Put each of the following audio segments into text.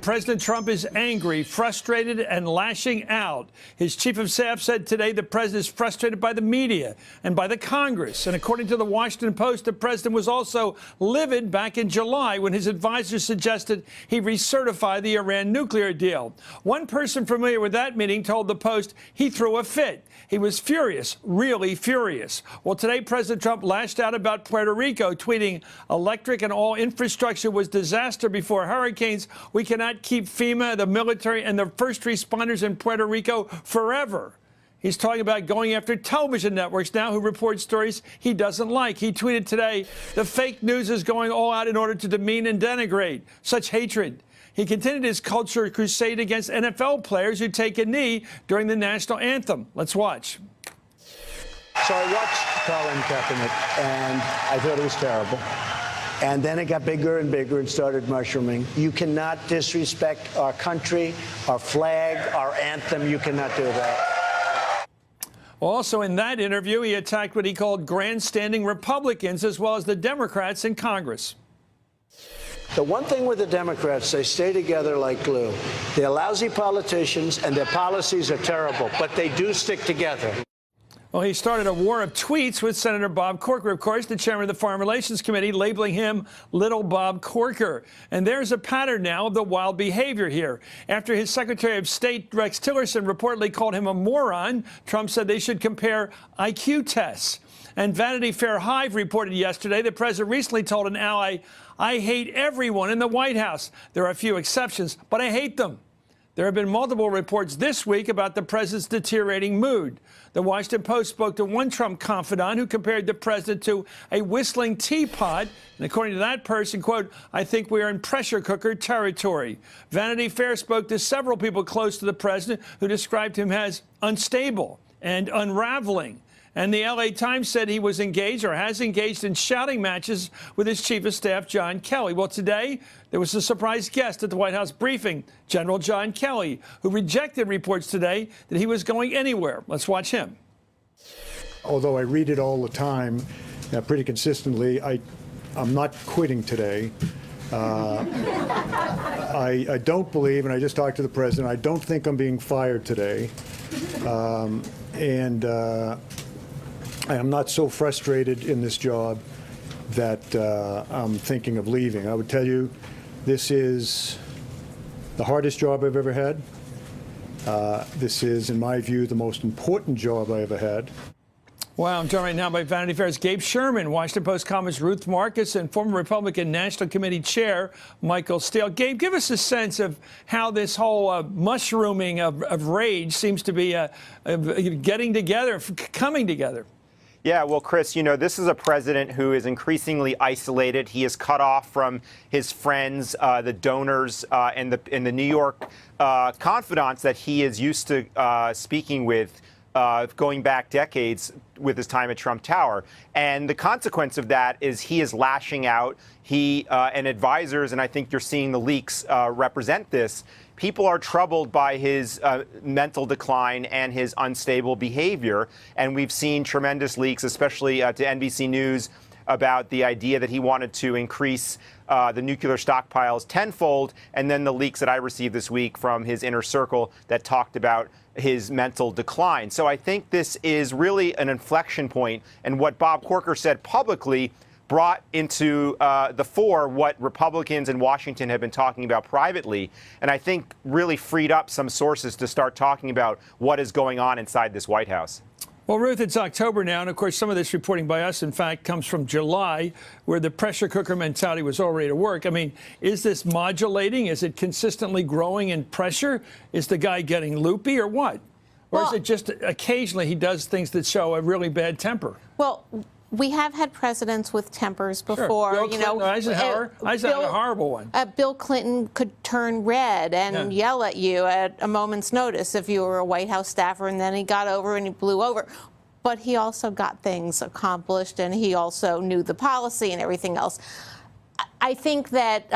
And President Trump is angry, frustrated, and lashing out. His chief of staff said today the president is frustrated by the media and by the Congress. And according to the Washington Post, the president was also livid back in July when his advisors suggested he recertify the Iran nuclear deal. One person familiar with that meeting told the Post he threw a fit. He was furious, really furious. Well, today, President Trump lashed out about Puerto Rico, tweeting, "Electric and all infrastructure was disaster before hurricanes. We cannot keep FEMA, the military, and the first responders in Puerto Rico forever." He's talking about going after television networks now who report stories he doesn't like. He tweeted today, "The fake news is going all out in order to demean and denigrate such hatred." He continued his culture crusade against NFL players who take a knee during the national anthem. Let's watch. So I watched Colin Kaepernick, and I thought it was terrible. And then it got bigger and bigger and started mushrooming. You cannot disrespect our country, our flag, our anthem. You cannot do that. Also in that interview, he attacked what he called grandstanding Republicans as well as the Democrats in Congress. The one thing with the Democrats, they stay together like glue. They're lousy politicians, and their policies are terrible, but they do stick together. Well, he started a war of tweets with Senator Bob Corker, of course, the chairman of the Foreign Relations Committee, labeling him Little Bob Corker. And there's a pattern now of the wild behavior here. After his Secretary of State, Rex Tillerson, reportedly called him a moron, Trump said they should compare IQ tests. And Vanity Fair Hive reported yesterday the president recently told an ally, "I hate everyone in the White House. There are a few exceptions, but I hate them." There have been multiple reports this week about the president's deteriorating mood. The Washington Post spoke to one Trump confidant who compared the president to a whistling teapot. And according to that person, quote, "I think we are in pressure cooker territory." Vanity Fair spoke to several people close to the president who described him as unstable and unraveling. And the LA Times said he was engaged or has engaged in shouting matches with his chief of staff, John Kelly. Well, today, there was a surprise guest at the White House briefing, General John Kelly, who rejected reports today that he was going anywhere. Let's watch him. Although I read it all the time, pretty consistently, I'm not quitting today. I don't believe, and I just talked to the president, I don't think I'm being fired today. I am not so frustrated in this job that I'm thinking of leaving. I would tell you, this is the hardest job I've ever had. This is, in my view, the most important job I ever had. Wow, I'm joined right now by Vanity Fair's Gabe Sherman, Washington Post columnist Ruth Marcus, and former Republican National Committee Chair Michael Steele. Gabe, give us a sense of how this whole mushrooming of rage seems to be getting together, coming together. Yeah, well, Chris, you know, this is a president who is increasingly isolated. He is cut off from his friends, the donors, and the New York confidants that he is used to speaking with, going back decades with his time at Trump Tower. And the consequence of that is he is lashing out. He and advisors, and I think you're seeing the leaks represent this. People are troubled by his mental decline and his unstable behavior. And we've seen tremendous leaks, especially to NBC News, about the idea that he wanted to increase the nuclear stockpiles tenfold. And then the leaks that I received this week from his inner circle that talked about his mental decline. So I think this is really an inflection point. And what Bob Corker said publicly brought into the fore what Republicans in Washington have been talking about privately, and I think really freed up some sources to start talking about what is going on inside this White House. Well, Ruth, it's October now, and of course, some of this reporting by us, in fact, comes from July, where the pressure cooker mentality was already at work. I mean, is this modulating? Is it consistently growing in pressure? Is the guy getting loopy or what? Or is it just occasionally he does things that show a really bad temper? Well, we have had presidents with tempers before. Sure. Bill Clinton, Eisenhower had a horrible one. Bill Clinton could turn red and yell at you at a moment's notice if you were a White House staffer, and then he got over and he blew over. But he also got things accomplished, and he also knew the policy and everything else. I think that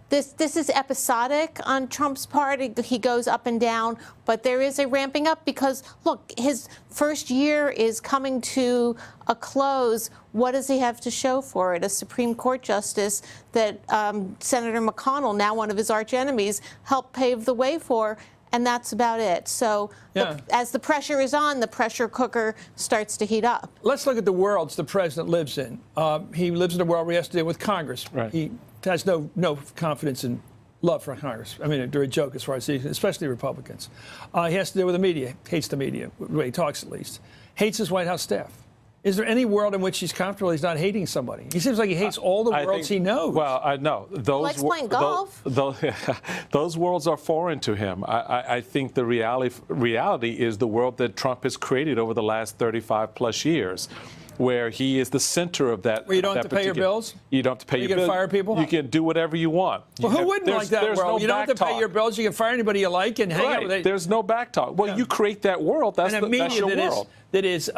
this is episodic on Trump's part. He goes up and down, but there is a ramping up because, look, his first year is coming to a close. What does he have to show for it? A Supreme Court justice that Senator McConnell, now one of his arch enemies, helped pave the way for. And that's about it. So as the pressure is on, the pressure cooker starts to heat up. Let's look at the worlds the president lives in. He lives in a world where he has to deal with Congress. Right. He has no confidence in love for Congress. I mean, they're a joke as far as especially Republicans. He has to deal with the media. Hates the media, the way he talks at least. Hates his White House staff. Is there any world in which he's comfortable he's not hating somebody? He seems like he hates all the worlds he knows. Well, I know. Likes playing golf. Those worlds are foreign to him. I think the reality is the world that Trump has created over the last 35-plus years, where he is the center of that. Where you don't have to pay your bills? You don't have to pay your bills. You can fire people? You can do whatever you want. Well, who wouldn't like that world? No, you don't have to pay your bills. You can fire anybody you like and hang out with it. There's no back talk. Well, you create that world. That's your world. That is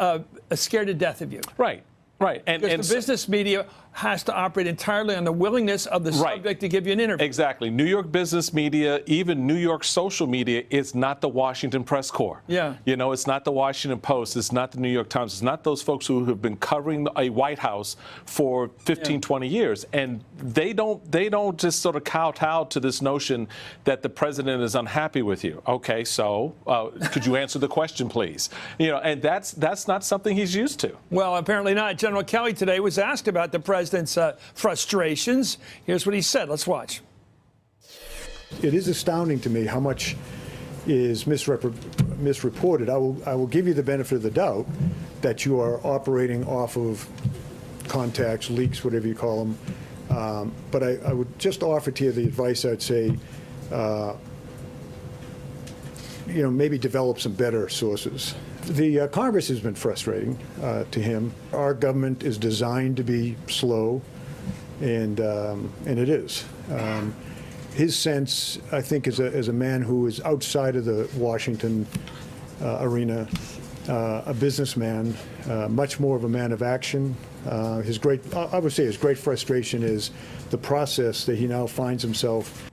scared to death of you. Right. Right. And the business media has to operate entirely on the willingness of the subject to give you an interview. Exactly. New York business media, even New York social media, is not the Washington press corps. Yeah. You know, it's not the Washington Post. It's not the New York Times. It's not those folks who have been covering a White House for 15, 20 years. And they don't just sort of kowtow to this notion that the president is unhappy with you. Okay, so could you answer the question, please? You know, and that's not something he's used to. Well, apparently not. General Kelly today was asked about the president's frustrations. Here's what he said. Let's watch. It is astounding to me how much is misreported. I will give you the benefit of the doubt that you are operating off of contacts, leaks, whatever you call them. But I would just offer to you the advice I'd say, maybe develop some better sources. The Congress has been frustrating to him. Our government is designed to be slow, and it is. His sense, I think, as a man who is outside of the Washington arena, a businessman, much more of a man of action. I would say his great frustration is the process that he now finds himself.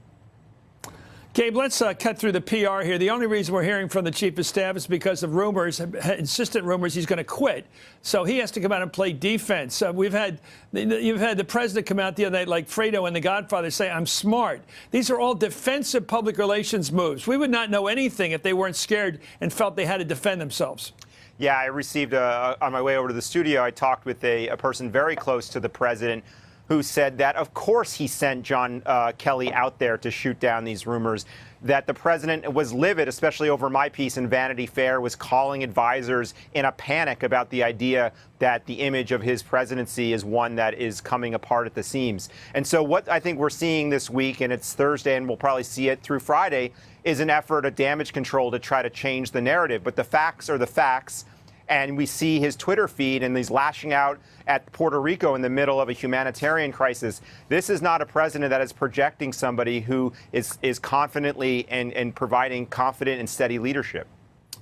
Gabe, let's cut through the PR here. The only reason we're hearing from the chief of staff is because of rumors, insistent rumors he's going to quit. So he has to come out and play defense. You've had the president come out the other night, like Fredo and The Godfather, say, I'm smart. These are all defensive public relations moves. We would not know anything if they weren't scared and felt they had to defend themselves. Yeah, I received, on my way over to the studio, I talked with a person very close to the president who said that, of course, he sent John Kelly out there to shoot down these rumors, that the president was livid, especially over my piece in Vanity Fair, was calling advisors in a panic about the idea that the image of his presidency is one that is coming apart at the seams. And so what I think we're seeing this week, and it's Thursday, and we'll probably see it through Friday, is an effort at damage control to try to change the narrative. But the facts are the facts. And we see his Twitter feed, and he's lashing out at Puerto Rico in the middle of a humanitarian crisis. This is not a president that is projecting somebody who is confidently and providing confident and steady leadership.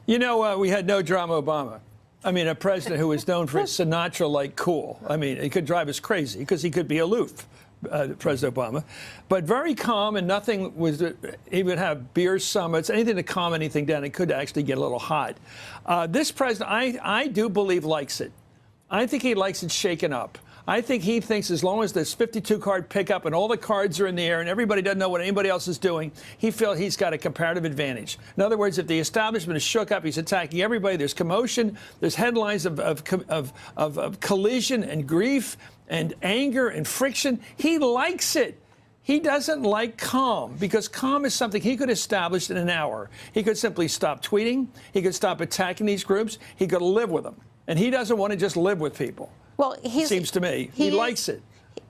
You know, we had no drama Obama. I mean, a president who is known for his Sinatra-like cool. I mean, it could drive us crazy because he could be aloof. President Obama, but very calm, and nothing was. He would have beer summits, anything to calm anything down. It could actually get a little hot. This president, I do believe, likes it. I think he likes it shaken up. I think he thinks as long as there's 52-card pickup and all the cards are in the air and everybody doesn't know what anybody else is doing, he feels he's got a comparative advantage. In other words, if the establishment is shook up, he's attacking everybody. There's commotion. There's headlines of collision and grief and anger and friction. He likes it. He doesn't like calm, because calm is something he could establish in an hour. He could simply stop tweeting. He could stop attacking these groups. He could live with them. And he doesn't want to just live with people. Well, seems to me. He likes it.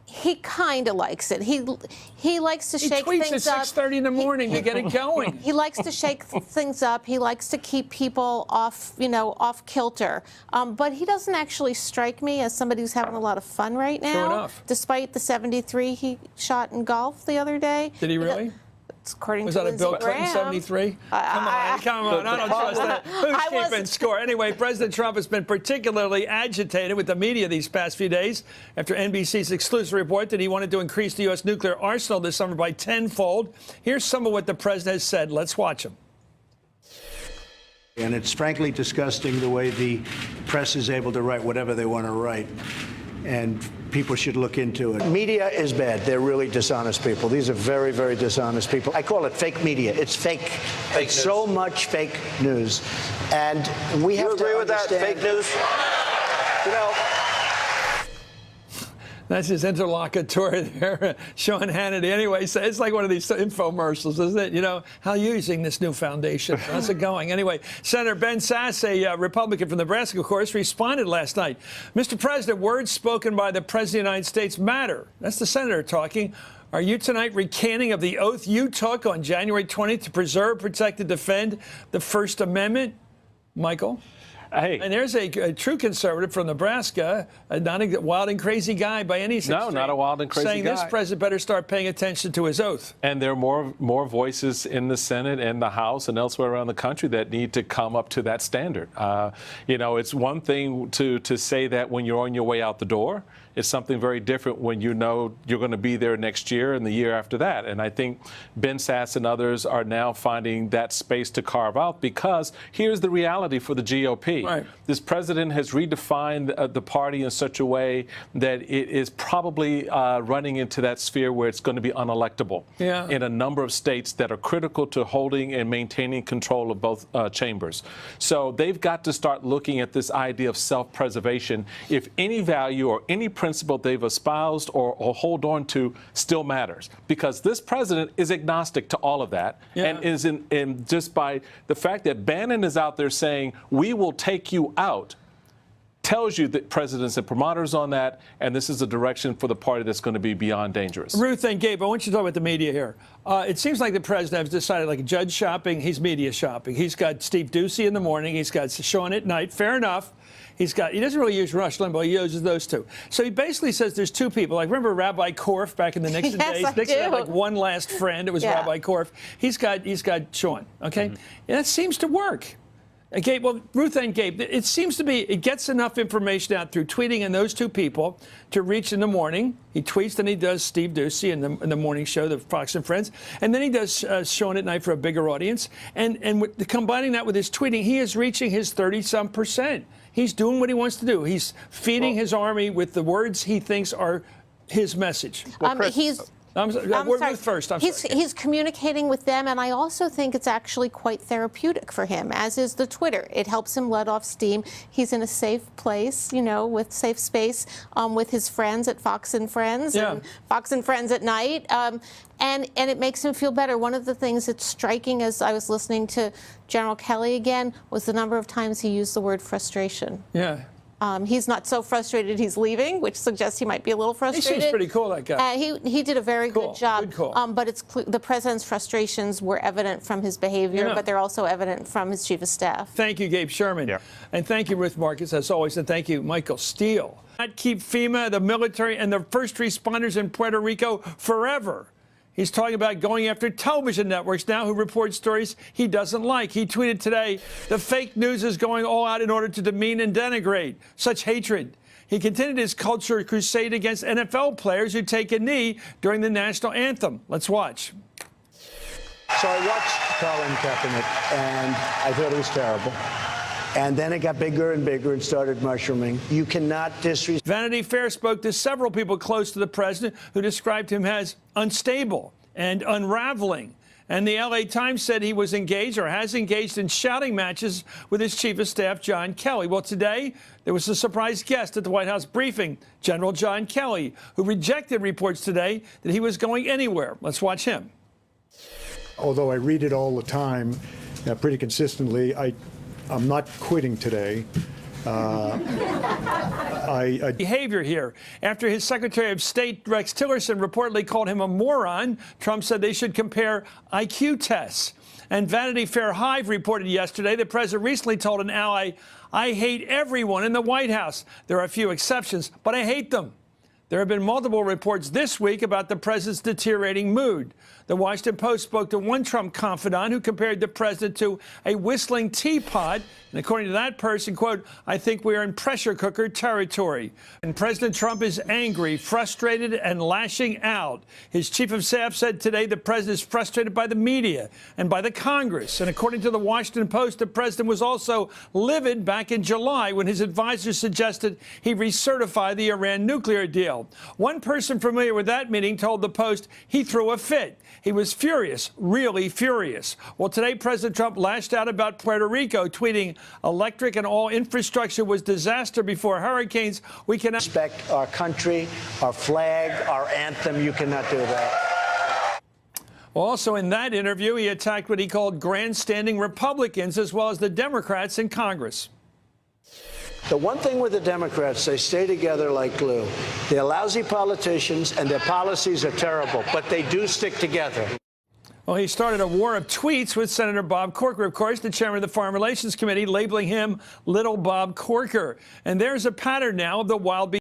He kind of likes it. He likes to shake things up. He tweets at 6:30 in the morning to get it going. He likes to shake things up. He likes to keep people off kilter. But he doesn't actually strike me as somebody who's having a lot of fun right now. True enough. Despite the 73 he shot in golf the other day. Did he really? according Was to that a Lindsey Bill Clinton Graham. 73? Come on, I don't trust that. Who's keeping score? Anyway, President Trump has been particularly agitated with the media these past few days after NBC's exclusive report that he wanted to increase the U.S. nuclear arsenal this summer by tenfold. Here's some of what the president has said. Let's watch him. And it's frankly disgusting the way the press is able to write whatever they want to write. And people should look into it. Media is bad. They're really dishonest people. These are very, very dishonest people. I call it fake media. It's fake. It's so much fake news. And we have to understand. You agree with that, fake news? You know. That's his interlocutor there, Sean Hannity. Anyway, so it's like one of these infomercials, isn't it? You know, how are you using this new foundation? How's it going? Anyway, Senator Ben Sasse, a Republican from Nebraska, of course, responded last night. Mr. President, words spoken by the President of the United States matter. That's the senator talking. Are you tonight recanting of the oath you took on January 20th to preserve, protect, and defend the First Amendment? Michael? Hey. And there's a true conservative from Nebraska, not a wild and crazy guy by any sense. No, not a wild and crazy saying guy. This president better start paying attention to his oath. And there are more voices in the Senate and the House and elsewhere around the country that need to come up to that standard. You know, it's one thing to say that when you're on your way out the door. It's something very different when you know you're going to be there next year and the year after that. And I think Ben Sasse and others are now finding that space to carve out, because here's the reality for the GOP. Right. This president has redefined the party in such a way that it is probably running into that sphere where it's going to be unelectable in a number of states that are critical to holding and maintaining control of both chambers. So they've got to start looking at this idea of self-preservation. If any value or any principle they've espoused or hold on to still matters, because this president is agnostic to all of that, and is in just by the fact that Bannon is out there saying we will take you out, tells you that president's imprimaturs on that, and this is a direction for the party that's going to be beyond dangerous. Ruth and Gabe, I want you to talk about the media here. It seems like the president has decided, like judge shopping, he's media shopping. He's got Steve Doocy in the morning, he's got Sean at night. Fair enough. He doesn't really use Rush Limbaugh, he uses those two. So he basically says there's two people. Like, remember Rabbi Korf back in the Nixon days? Nixon had like one last friend. It was Rabbi Korf. He's got Sean, okay? And that seems to work. Okay, well, Ruth and Gabe, it seems to be, it gets enough information out through tweeting and those two people to reach in the morning. He tweets, then he does Steve Doocy in the morning show, the Fox and Friends, and then he does Sean at night for a bigger audience. And combining that with his tweeting, he is reaching his 30-some%. He's doing what he wants to do. He's feeding his army with the words he thinks are his message. Well, I'm sorry. First. He's communicating with them, and I also think it's actually quite therapeutic for him, as is the Twitter. It helps him let off steam. He's in a safe place, you know, with safe space with his friends at Fox and Friends and Fox and Friends at night. And it makes him feel better. One of the things that's striking as I was listening to General Kelly again was the number of times he used the word frustration. Yeah. He's not so frustrated he's leaving, which suggests he might be a little frustrated. He seems pretty cool, that guy. He did a very good job. Good call. But it's the president's frustrations were evident from his behavior, but they're also evident from his chief of staff. Thank you, Gabe Sherman. Yeah. And thank you, Ruth Marcus, as always. And thank you, Michael Steele. Not keep FEMA, the military, and the first responders in Puerto Rico forever. He's talking about going after television networks now who report stories he doesn't like. He tweeted today, the fake news is going all out in order to demean and denigrate such hatred. He continued his culture crusade against NFL players who take a knee during the national anthem. Let's watch. So I watched Colin Kaepernick, and I thought it was terrible. And then it got bigger and bigger and started mushrooming. You cannot disrespect. Vanity Fair spoke to several people close to the president who described him as unstable and unraveling. And the LA Times said he was engaged or has engaged in shouting matches with his chief of staff, John Kelly. Well, today there was a surprise guest at the White House briefing, General John Kelly, who rejected reports today that he was going anywhere. Let's watch him. Although I read it all the time, pretty consistently, I'm not quitting today. Behavior here. After his Secretary of State, Rex Tillerson, reportedly called him a moron, Trump said they should compare IQ tests. And Vanity Fair Hive reported yesterday the president recently told an ally, I hate everyone in the White House. There are a few exceptions, but I hate them. There have been multiple reports this week about the president's deteriorating mood. The Washington Post spoke to one Trump confidant who compared the president to a whistling teapot. And according to that person, quote, I think we are in pressure cooker territory. And President Trump is angry, frustrated, and lashing out. His chief of staff said today the president is frustrated by the media and by the Congress. And according to the Washington Post, the president was also livid back in July when his advisors suggested he recertify the Iran nuclear deal. One person familiar with that meeting told the Post he threw a fit. He was furious, really furious. Well, today, President Trump lashed out about Puerto Rico, tweeting, electric and all infrastructure was disaster before hurricanes. We cannot respect our country, our flag, our anthem. You cannot do that. Also in that interview, he attacked what he called grandstanding Republicans as well as the Democrats in Congress. The one thing with the Democrats, they stay together like glue. They're lousy politicians and their policies are terrible, but they do stick together. Well, he started a war of tweets with Senator Bob Corker, of course, the chairman of the Foreign Relations Committee, labeling him Little Bob Corker. And there's a pattern now of the wild